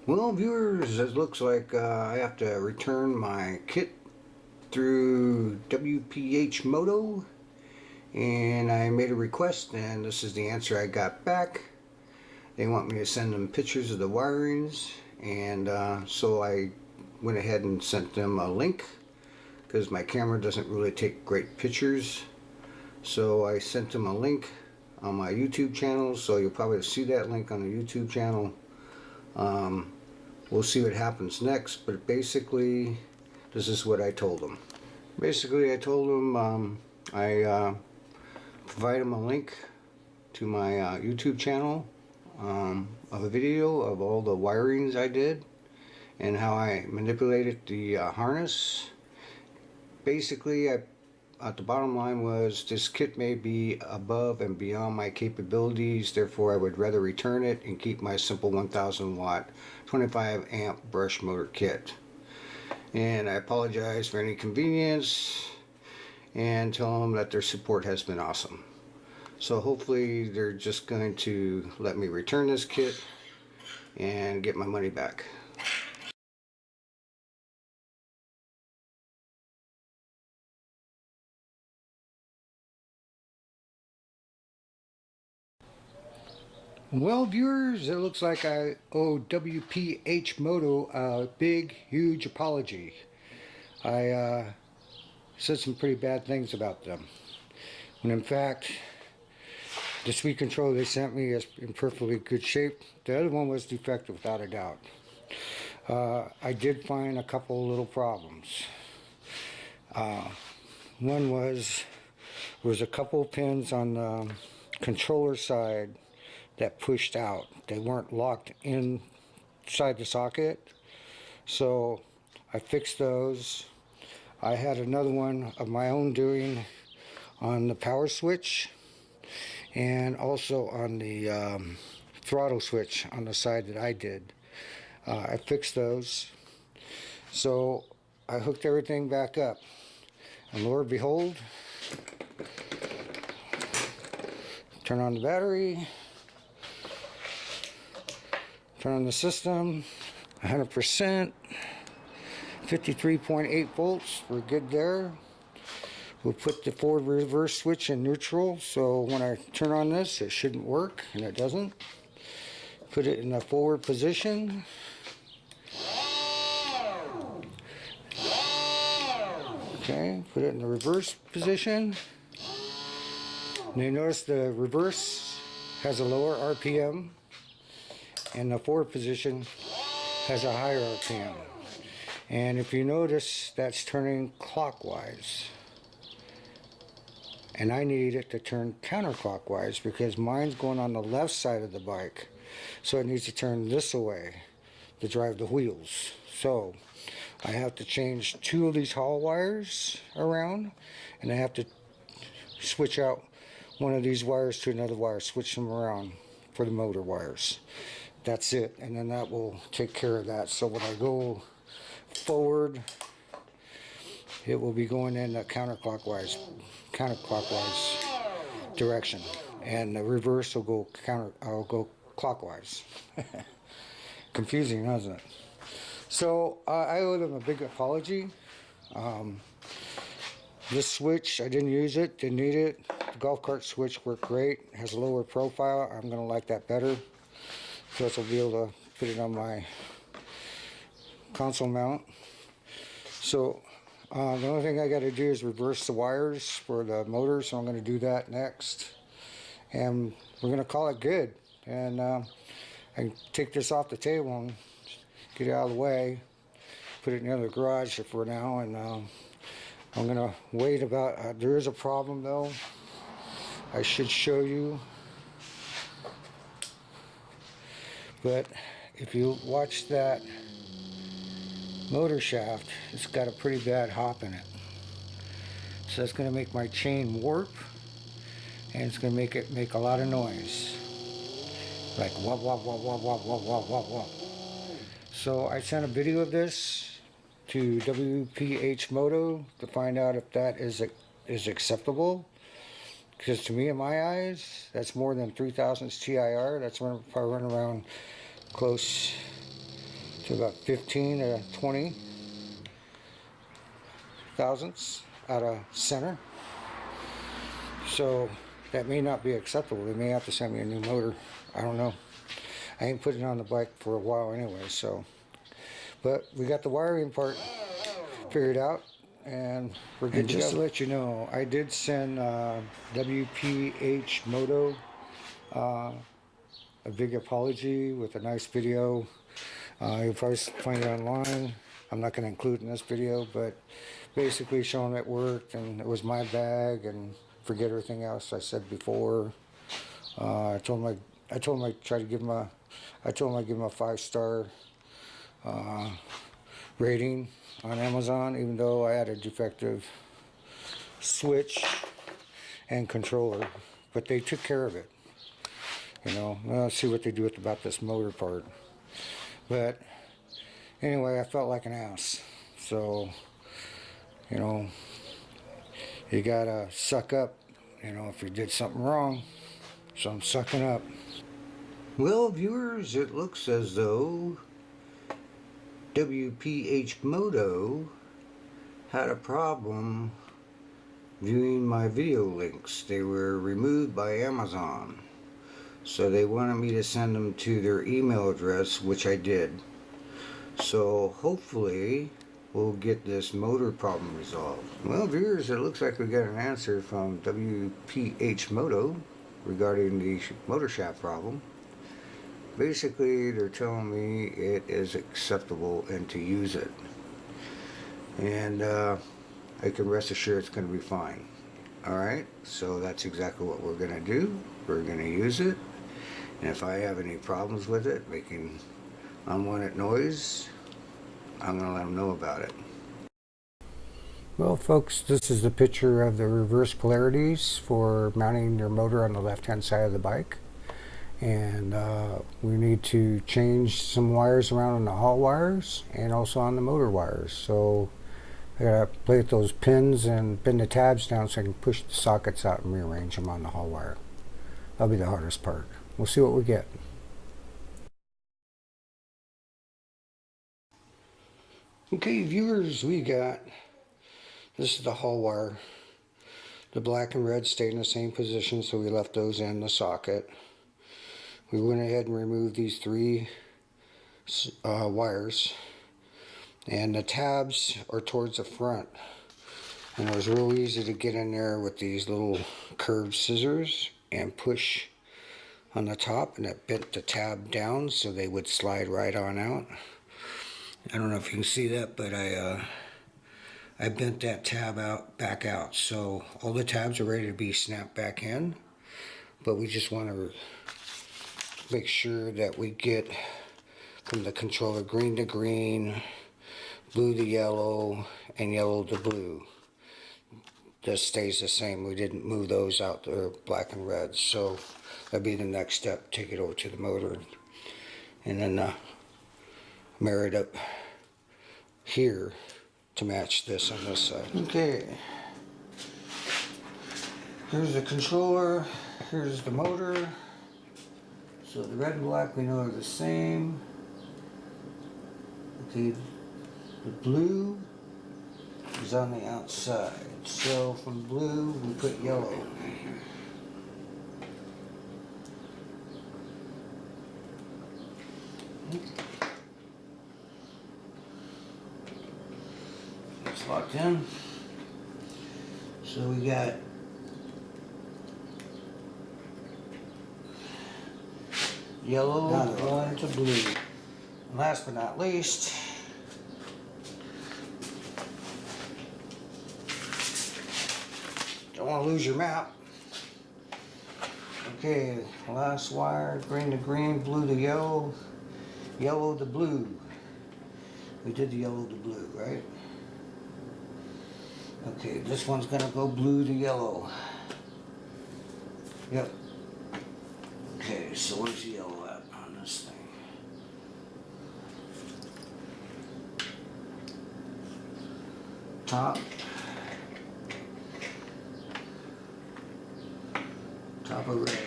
Well, viewers, it looks like I have to return my kit through WPH Moto, and I made a request, and this is the answer I got back. They want me to send them pictures of the wirings, and so I went ahead and sent them a link because my camera doesn't really take great pictures. So I sent them a link on my YouTube channel, so you'll probably see that link on the YouTube channel. We'll see what happens next, but basically this is what I told them. Basically I told them I provide them a link to my YouTube channel of a video of all the wirings I did and how I manipulated the harness. Basically, at the bottom line was this kit may be above and beyond my capabilities, therefore I would rather return it and keep my simple 1000 watt 25 amp brush motor kit. And I apologize for any inconvenience and tell them that their support has been awesome. So hopefully they're just going to let me return this kit and get my money back. Well, viewers, it looks like I owe WPH Moto a big, huge apology. I said some pretty bad things about them, when in fact the speed control they sent me is in perfectly good shape. The other one was defective without a doubt. I did find a couple little problems. One was there was a couple pins on the controller side that pushed out. They weren't locked inside the socket, so I fixed those. I had another one of my own doing on the power switch and also on the throttle switch on the side that I did. I fixed those, so I hooked everything back up, and Lord behold, turn on the battery, turn on the system, 100%, 53.8 volts, we're good there. We'll put the forward reverse switch in neutral, so when I turn on this it shouldn't work, and it doesn't. Put it in the forward position. Okay, put it in the reverse position. And you notice the reverse has a lower RPM and the forward position has a higher RPM. And if you notice, that's turning clockwise. And I need it to turn counterclockwise because mine's going on the left side of the bike. So it needs to turn this way to drive the wheels. So I have to change two of these hall wires around, and I have to switch out one of these wires to another wire, switch them around for the motor wires. That's it, and then that will take care of that. So when I go forward, it will be going in a counterclockwise direction, and the reverse will go clockwise. Confusing, isn't it? So I owe them a big apology. This switch, I didn't use it, didn't need it. The golf cart switch worked great, it has a lower profile. I'm going to like that better. Plus I'll be able to put it on my console mount. So the only thing I got to do is reverse the wires for the motor, so I'm going to do that next. And we're going to call it good. And I can take this off the table and get it out of the way, put it in the other garage for now, and I'm going to wait about, there is a problem though, I should show you. But if you watch that motor shaft, it's got a pretty bad hop in it. So that's going to make my chain warp, and it's going to make it make a lot of noise. Like wop wop wop wop wop wop wop wop wop. So I sent a video of this to WPH Moto to find out if that is acceptable. Because to me, in my eyes, that's more than 3000 TIR. That's when if I run around close to about 15 to 20 thousandths out of center. So that may not be acceptable. They may have to send me a new motor. I don't know. I ain't putting it on the bike for a while anyway, so. But we got the wiring part figured out, and we're good to go. Just to let you know, I did send WPH Moto a big apology with a nice video. You'll probably find it online. I'm not going to include it in this video, but basically showing it worked and it was my bag, and forget everything else I said before. I told him I'd try to give him a 5-star rating on Amazon, even though I had a defective switch and controller, but they took care of it. You know, let's see what they do about this motor part. But anyway, I felt like an ass. So, you know, you gotta suck up, you know, if you did something wrong. So I'm sucking up. Well, viewers, it looks as though WPH Moto had a problem viewing my video links. They were removed by Amazon. So they wanted me to send them to their email address, which I did. So hopefully we'll get this motor problem resolved. Well, viewers, it looks like we got an answer from WPH Moto regarding the motor shaft problem. Basically, they're telling me it is acceptable and to use it. And I can rest assured it's going to be fine. Alright, so that's exactly what we're going to do. We're going to use it. And if I have any problems with it, making unwanted noise, I'm going to let them know about it. Well, folks, this is a picture of the reverse polarities for mounting your motor on the left-hand side of the bike. And we need to change some wires around on the hall wires and also on the motor wires. So I gotta play with those pins and pin the tabs down so I can push the sockets out and rearrange them on the hall wire. That'll be the hardest part. We'll see what we get. Okay, viewers, we got, this is the hall wire. The black and red stayed in the same position, so we left those in the socket. We went ahead and removed these 3 wires, and the tabs are towards the front, and it was real easy to get in there with these little curved scissors and push on the top, and it bent the tab down so they would slide right on out. I don't know if you can see that, but I bent that tab back out, so all the tabs are ready to be snapped back in, but we just want to make sure that we get from the controller green to green, blue to yellow, and yellow to blue. This stays the same. We didn't move those out there, black and red. So that'd be the next step. Take it over to the motor and then marry it up here to match this on this side. Okay. Here's the controller. Here's the motor. So the red and black we know are the same. Okay, the blue is on the outside. So from blue we put yellow. It's locked in. So we got yellow going to blue. And last but not least, don't want to lose your map. Okay, last wire, green to green, blue to yellow, yellow to blue. We did the yellow to blue, right? Okay, this one's gonna go blue to yellow. Yep. Okay, so where's the yellow at on this thing? Top. Top of red.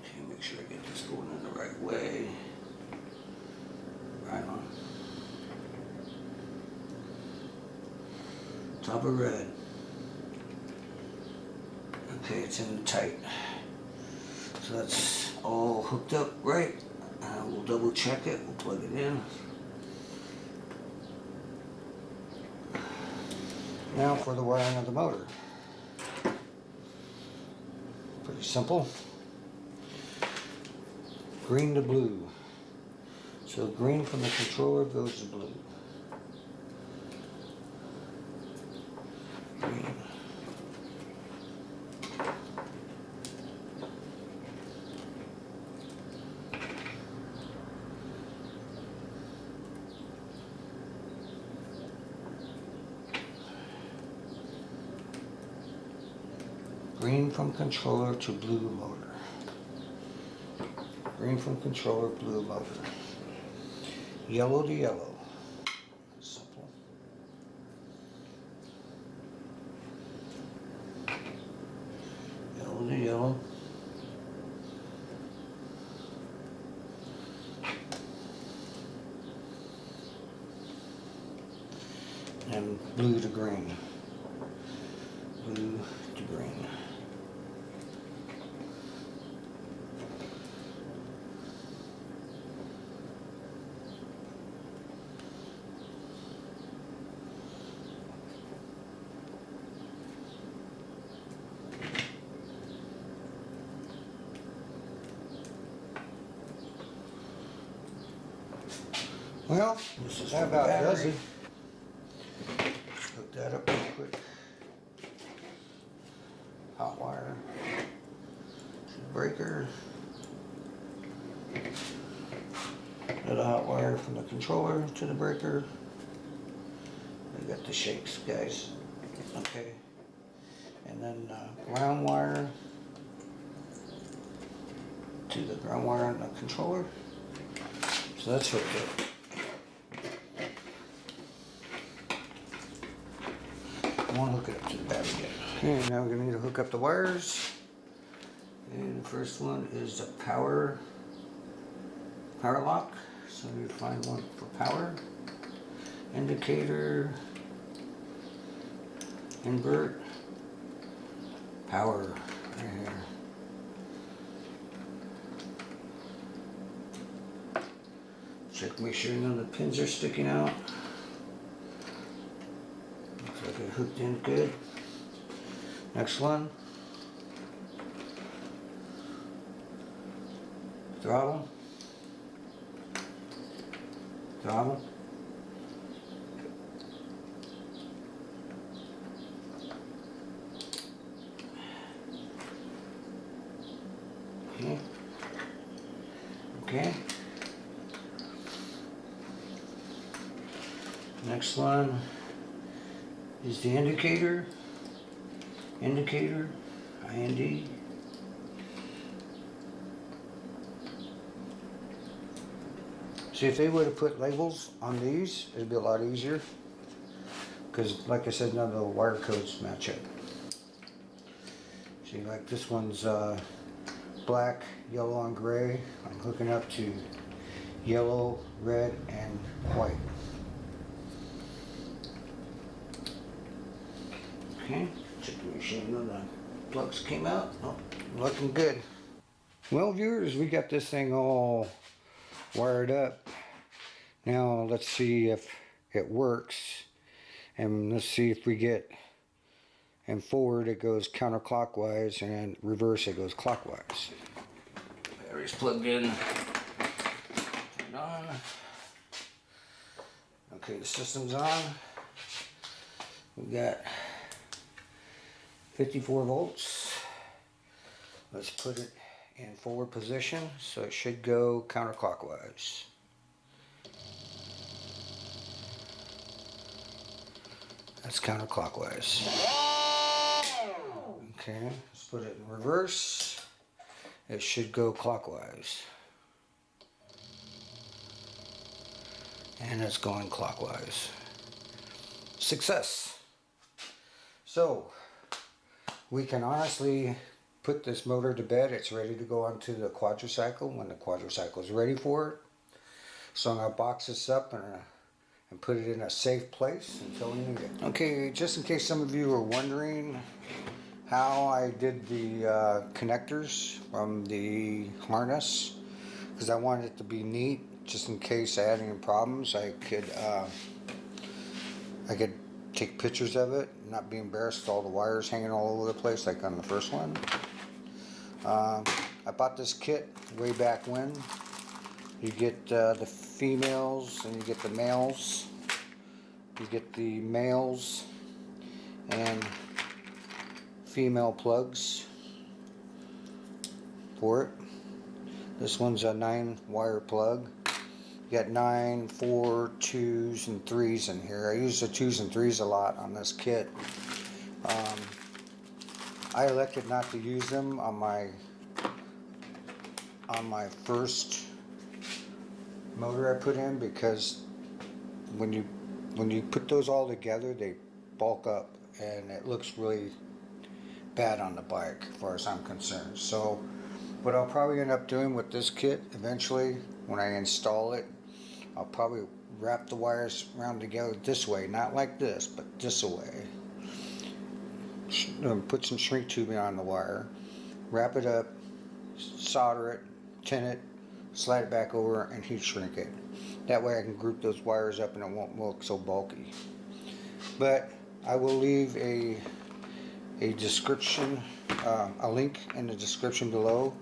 Okay, make sure I get this going top of red. Okay, it's in tight. So that's all hooked up right. We'll double check it, we'll plug it in. Now for the wiring of the motor. Pretty simple. Green to blue. So green from the controller goes to blue. Green. Green from controller to blue motor. Green from controller, blue motor. Yellow to yellow. Simple. Yellow to yellow. And blue to green. Blue to green. Well, that about does it. Hook that up real quick. Hot wire to the breaker. Another hot wire from the controller to the breaker. We got the shakes, guys. Okay. And then ground wire to the ground wire on the controller. So that's hooked up. I want to hook it up to the battery again. Okay, now we're going to need to hook up the wires. And the first one is the power lock. So we need to find one for power. Indicator. Invert. Power. Right here. Check, make sure none of the pins are sticking out. Looks like it hooked in good. Next one. Throttle. Throttle. Okay. Okay. Next one is the indicator. Indicator, IND. See, if they would have put labels on these, it'd be a lot easier. Because, like I said, none of the wire codes match up. See, like this one's black, yellow, and gray. I'm hooking up to yellow, red, and white. Okay, check the machine when the plugs came out. Oh, looking good. Well, viewers, we got this thing all wired up. Now let's see if it works, and let's see if we get, and forward it goes counterclockwise, and reverse it goes clockwise. Battery's plugged in. Turned on. Okay, the system's on. We got 54 volts. Let's put it in forward position, so it should go counterclockwise. That's counterclockwise. Okay, let's put it in reverse. It should go clockwise. And it's going clockwise. Success! So, we can honestly put this motor to bed. It's ready to go onto the quadricycle when the quadricycle is ready for it. So I'm going to box this up and put it in a safe place until we need it. Okay, just in case some of you are wondering how I did the connectors from the harness, because I wanted it to be neat, just in case I had any problems, I could take pictures of it, not be embarrassed with all the wires hanging all over the place like on the first one. I bought this kit way back when. You get the females and you get the males. You get the males and female plugs for it. This one's a 9-wire plug. You got 9, 4, 2s, and 3s in here. I use the 2s and 3s a lot on this kit. I elected not to use them on my first motor I put in, because when you put those all together, they bulk up and it looks really bad on the bike as far as I'm concerned. So what I'll probably end up doing with this kit eventually, when I install it, I'll probably wrap the wires around together this way, not like this, but this way. Put some shrink tubing on the wire, wrap it up, solder it, tin it, slide it back over, and heat shrink it. That way I can group those wires up and it won't look so bulky. But I will leave a description, a link in the description below.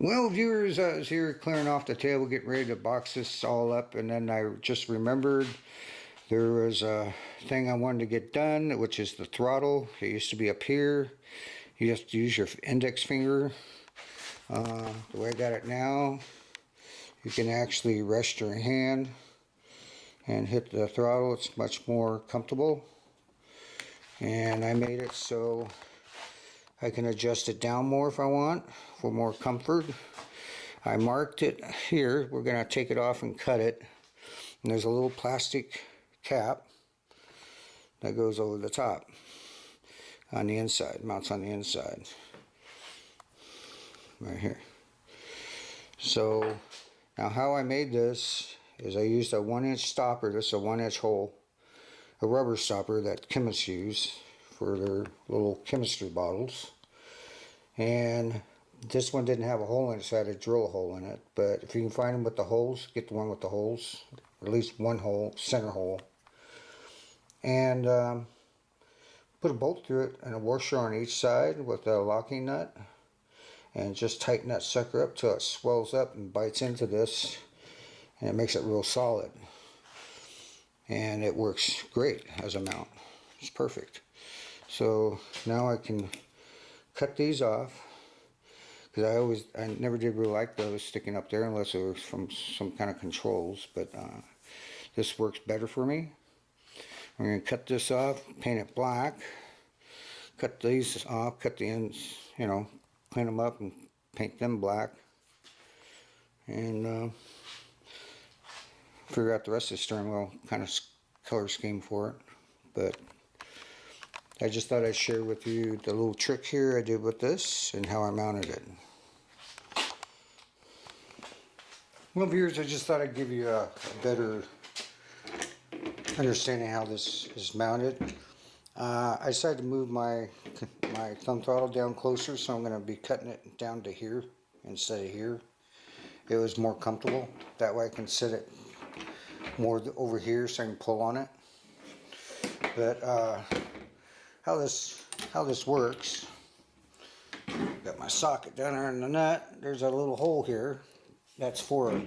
Well, viewers, I was here clearing off the table, getting ready to box this all up, and then I just remembered there was a thing I wanted to get done, which is the throttle. It used to be up here. You have to use your index finger. The way I got it now, you can actually rest your hand and hit the throttle. It's much more comfortable. And I made it so I can adjust it down more if I want, for more comfort. I marked it here. We're going to take it off and cut it. And there's a little plastic cap that goes over the top on the inside, mounts on the inside. Right here. So, now how I made this is I used a 1-inch stopper. This is a 1-inch hole, a rubber stopper that chemists use for their little chemistry bottles. And this one didn't have a hole in it, so I had to drill a hole in it. But if you can find them with the holes, get the one with the holes, or at least one hole, center hole. And put a bolt through it and a washer on each side with a locking nut. And just tighten that sucker up till it swells up and bites into this. And it makes it real solid. And it works great as a mount. It's perfect. So now I can cut these off, because I never did really like those sticking up there unless it was from some kind of controls, but this works better for me. I'm going to cut this off, paint it black, cut these off, cut the ends, clean them up and paint them black, and figure out the rest of the steering wheel kind of color scheme for it. But I just thought I'd share with you the little trick here I did with this and how I mounted it. Well, viewers, I just thought I'd give you a better understanding how this is mounted. I decided to move my thumb throttle down closer, so I'm going to be cutting it down to here instead of here. It was more comfortable. That way I can set it more over here so I can pull on it. But how this works, got my socket down there in the nut. There's a little hole here. That's for a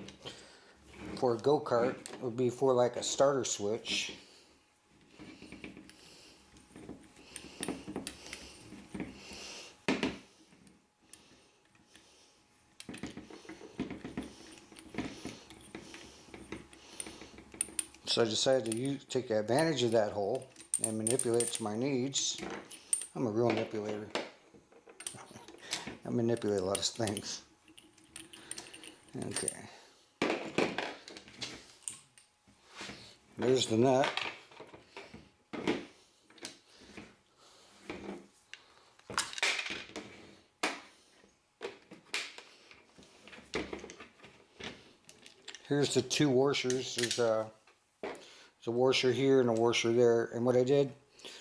go-kart. It would be for like a starter switch. So I decided to take advantage of that hole and manipulate it to my needs. I'm a real manipulator. I manipulate a lot of things. Okay. There's the nut. Here's the two washers. There's a washer here and a washer there. And what I did,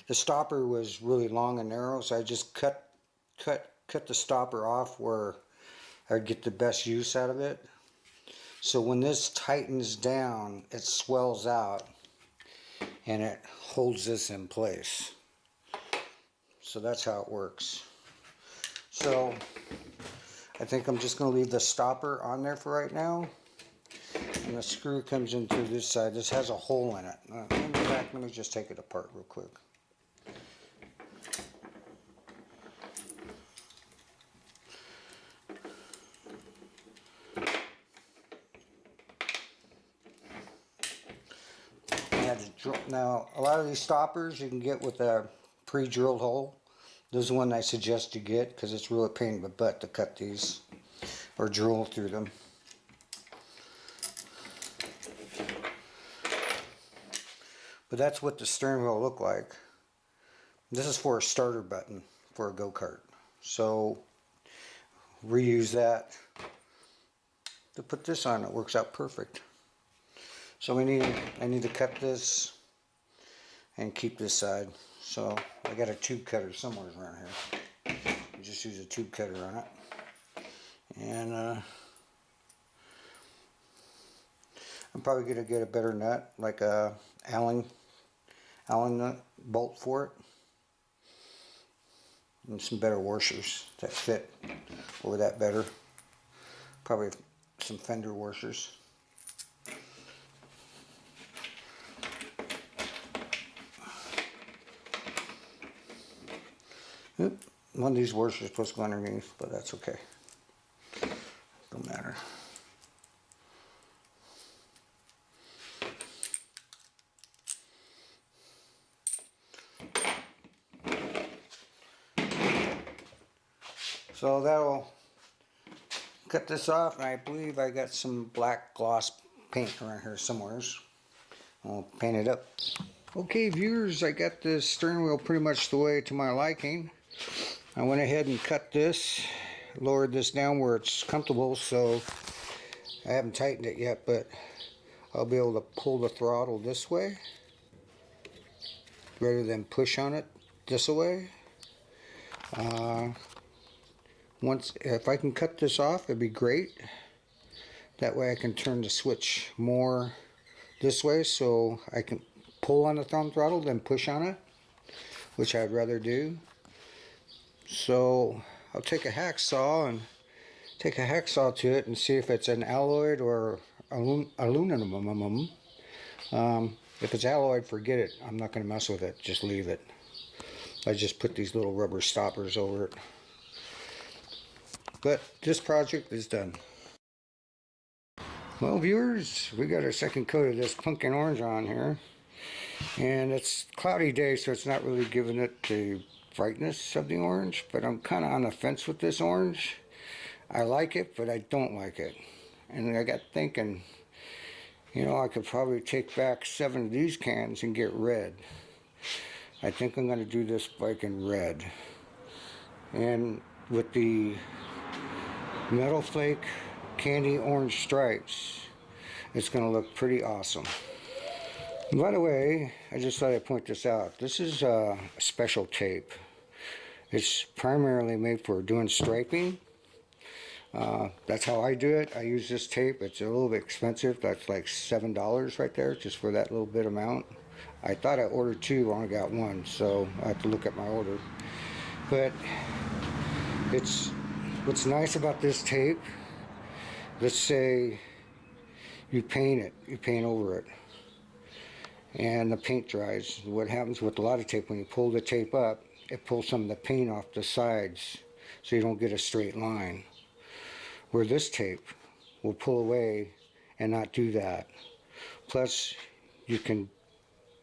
the stopper was really long and narrow, so I just cut the stopper off where I'd get the best use out of it. So when this tightens down, it swells out and it holds this in place. So that's how it works. So I think I'm just going to leave the stopper on there for right now. And the screw comes in through this side. This has a hole in it. Let me just take it apart real quick. Now, a lot of these stoppers you can get with a pre-drilled hole. This is one I suggest you get because it's really a pain in the butt to cut these or drill through them. But that's what the steering wheel look like. This is for a starter button for a go-kart. So reuse that to put this on. It works out perfect. So I need to cut this and keep this side. So I got a tube cutter somewhere around here. I just use a tube cutter on it. And I'm probably going to get a better nut, like a Allen nut bolt for it. And some better washers that fit over that better. Probably some fender washers. One of these washers is supposed to go underneath, but that's okay. Don't matter. So that'll cut this off, and I believe I got some black gloss paint around here somewhere. I'll paint it up. Okay, viewers, I got this steering wheel pretty much the way to my liking. I went ahead and cut this, lowered this down where it's comfortable, so I haven't tightened it yet, but I'll be able to pull the throttle this way rather than push on it this way. If I can cut this off, it'd be great. That way I can turn the switch more this way, so I can pull on the thumb throttle than push on it, which I'd rather do. So I'll take a hacksaw to it and see if it's an alloyed or aluminum. If it's alloyed, forget it. I'm not going to mess with it. Just leave it. I just put these little rubber stoppers over it. But this project is done. Well, viewers, we got our second coat of this pumpkin orange on here. And it's a cloudy day, so it's not really giving it the brightness of the orange. But I'm kind of on the fence with this orange. I like it, but I don't like it. And I got thinking, you know, I could probably take back 7 of these cans and get red. I think I'm going to do this bike in red. And with the Metal Flake candy orange stripes, it's going to look pretty awesome. By the way, I just thought I'd point this out. This is a special tape. It's primarily made for doing striping. That's how I do it. I use this tape. It's a little bit expensive. That's like $7 right there, just for that little bit amount. I thought I ordered two, I only got one, so I have to look at my order. But what's nice about this tape, let's say you paint it, you paint over it, and the paint dries. What happens with a lot of tape, when you pull the tape up, it pulls some of the paint off the sides, so you don't get a straight line. Where this tape will pull away and not do that. Plus, you can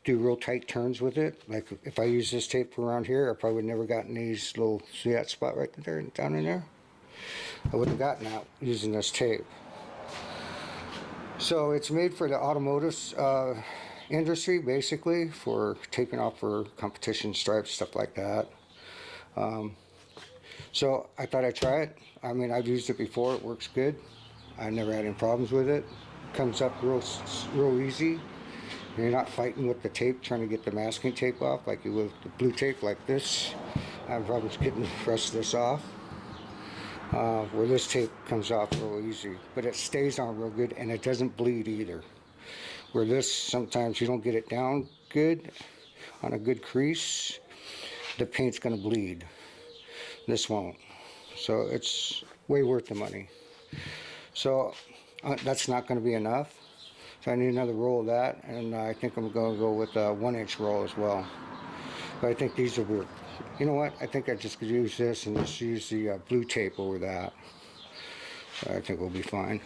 do real tight turns with it. Like if I use this tape around here, I probably would never gotten these little, see that spot right there, down in there? I wouldn't have gotten out using this tape. So it's made for the automotive industry, basically, for taping off for competition stripes, stuff like that. So I thought I'd try it. I mean, I've used it before, it works good. I never had any problems with it. Comes up real easy. You're not fighting with the tape, trying to get the masking tape off like you would with the blue tape like this. I have problems getting the rest of this off. Where this tape comes off real easy, but it stays on real good and it doesn't bleed either. Where this, sometimes you don't get it down good on a good crease, the paint's going to bleed. This won't. So it's way worth the money. So that's not going to be enough. So I need another roll of that, and I think I'm going to go with a 1-inch roll as well. But I think these will work. You know what? I think I just could use this and just use the blue tape over that. So I think we'll be fine.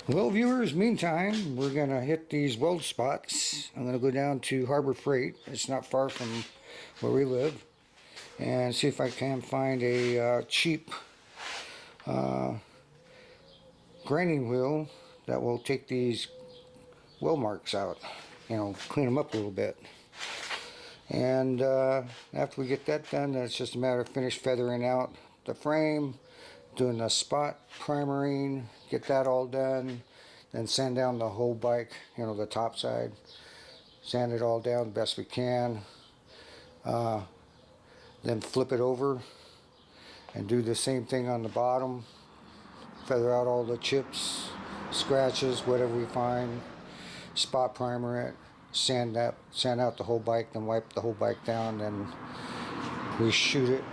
Well, viewers, meantime, we're going to hit these weld spots. I'm going to go down to Harbor Freight. It's not far from where we live. And see if I can find a cheap grinding wheel that will take these weld marks out. You know, clean them up a little bit. And after we get that done, then it's just a matter of finish feathering out the frame, doing the spot primering, get that all done, then sand down the whole bike, you know, the top side. Sand it all down the best we can. Then flip it over and do the same thing on the bottom. Feather out all the chips, scratches, whatever we find. Spot primer it. Sand out the whole bike, then wipe the whole bike down, then reshoot it,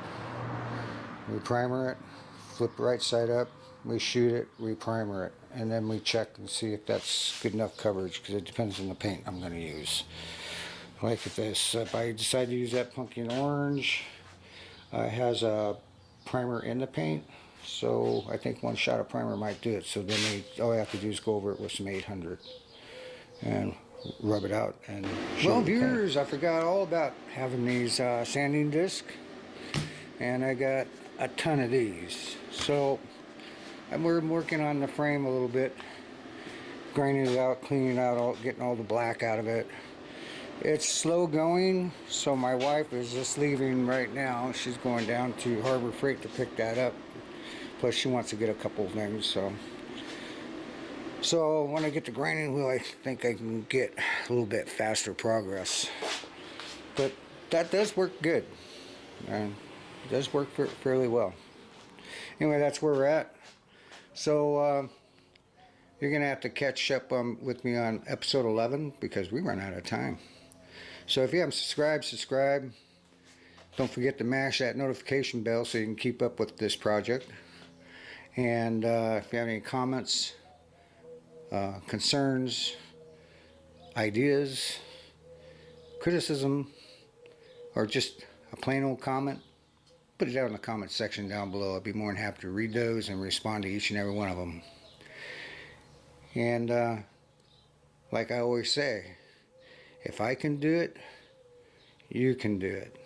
reprimer it, flip the right side up, reshoot it, reprimer it, and then we check and see if that's good enough coverage, because it depends on the paint I'm going to use. Like this, if I decide to use that pumpkin orange, it has a primer in the paint, so I think one shot of primer might do it. So then all I have to do is go over it with some 800 and rub it out. And well, viewers, I forgot all about having these sanding discs, and I got a ton of these. So we're working on the frame a little bit, grinding it out, cleaning out, getting all the black out of it. It's slow going, so my wife is just leaving right now. She's going down to Harbor Freight to pick that up. Plus she wants to get a couple of things, so when I get the grinding wheel, I think I can get a little bit faster progress. But that does work good, and it does work fairly well. Anyway, that's where we're at. So you're gonna have to catch up with me on episode 11, because we run out of time. So if you haven't subscribe. Don't forget to mash that notification bell so you can keep up with this project. And if you have any comments, concerns, ideas, criticism, or just a plain old comment, put it down in the comment section down below. I'd be more than happy to read those and respond to each and every one of them. And like I always say, if I can do it, you can do it.